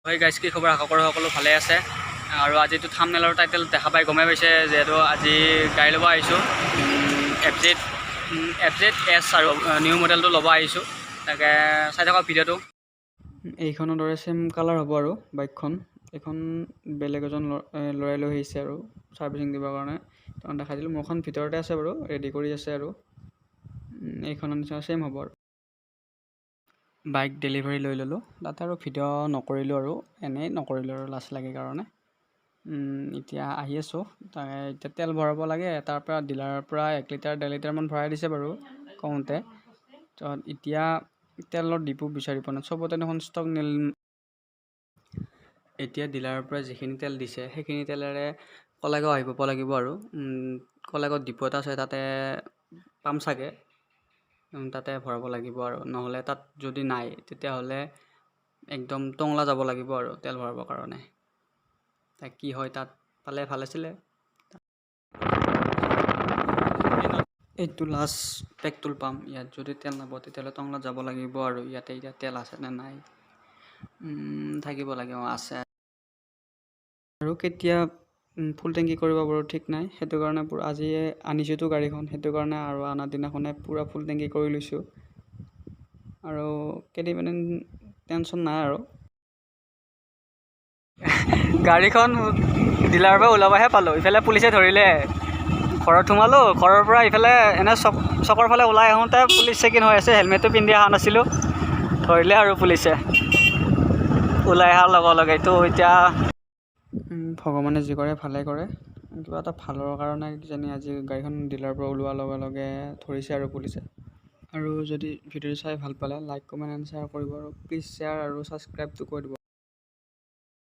হয় গাইজ, কি খবৰ? আশা কৰোঁ সকলো ভালে আছে। আৰু আজিতো থাম্বনেইলৰ টাইটেল দেখা পাই গমেই পাইছে, যিহেতু আজি গাড়ী ল'ব আহিছোঁ। এফজেড এছ আৰু নিউ মডেলটো ল'ব আহিছোঁ। তাকে চাই থাকক ভিডিঅ'টো। এইখনৰ দৰে ছেম কালাৰ হ'ব আৰু বাইকখন। এইখন বেলেগ এজন ল'ৰাই লৈ আহিছে আৰু ছাৰ্ভিচিং দিবৰ কাৰণে। তেওঁ দেখাই দিলোঁ, মোৰখন ভিতৰতে আছে বাৰু, ৰেডি কৰি আছে আৰু এইখনৰ নিচিনা ছেম হ'ব আৰু। বাইক ডেলিভাৰী লৈ ল'লোঁ, তাতে আৰু ভিডিঅ' নকৰিলোঁ আৰু এনেই নকৰিলোঁ আৰু লাজ লাগে কাৰণে। এতিয়া আহি আছোঁ, তাকে এতিয়া তেল ভৰাব লাগে। তাৰপৰা ডিলাৰৰ পৰা 1 লিটাৰ 1.5 লিটাৰমান ভৰাই দিছে বাৰু কওঁতে। এতিয়া তেলৰ ডিপু বিচাৰি পোৱা নাই, চবতে দেখোন ষ্টক নিল। এতিয়া ডিলাৰৰ পৰা যিখিনি তেল দিছে সেইখিনি তেলেৰে কলেগাঁও আহি পাব লাগিব আৰু কলেগাঁৱত ডিপু এটা আছে, তাতে পাম চাগে, তাতে ভৰাব লাগিব আৰু। নহ'লে তাত যদি নাই তেতিয়াহ'লে একদম টংলা যাব লাগিব আৰু তেল ভৰাবৰ কাৰণে। তাক কি হয়, তাত পালে ভাল আছিলে। এইটো লাষ্ট পেট্ৰল পাম্প, ইয়াত যদি তেল নাপাওঁ তেতিয়াহ'লে টংলাত যাব লাগিব আৰু। ইয়াতে এতিয়া তেল আছে নে নাই থাকিব লাগে, আছে। আৰু কেতিয়া ফুল টেংকি কৰিব পাৰোঁ ঠিক নাই, সেইটো কাৰণে আজি আনিছোঁতো গাড়ীখন, সেইটো কাৰণে আৰু অনা দিনাখনে পূৰা ফুল টেংকি কৰি লৈছোঁ। আৰু কেইদিনমান টেনশ্যন নাই আৰু। গাড়ীখন ডিলাৰৰ পৰা ওলাবহে পালোঁ, ইফালে পুলিচে ধৰিলে। ঘৰত সোমালোঁ, ঘৰৰ পৰা ইফালে এনে চকৰ ফালে ওলাই আহোঁতে পুলিচ চেকিং হৈ আছে। হেলমেটটো পিন্ধি অহা নাছিলোঁ, ধৰিলে আৰু পুলিচে ওলাই অহাৰ লগে লগে। এইটো এতিয়া ভগৱানে যি কৰে ভালে কৰে, কিবা এটা ভালৰ কাৰণে কিজানি আজি গাড়ীখন ডিলাৰৰ পৰা ওলোৱাৰ লগে লগে ধৰিছে আৰু পুলিচে। আৰু যদি ভিডিঅ'টো চাই ভাল পালে লাইক, কমেণ্ট এণ্ড শ্বেয়াৰ কৰিব, আৰু প্লিজ শ্বেয়াৰ আৰু ছাবস্ক্ৰাইবটো কৰি দিব।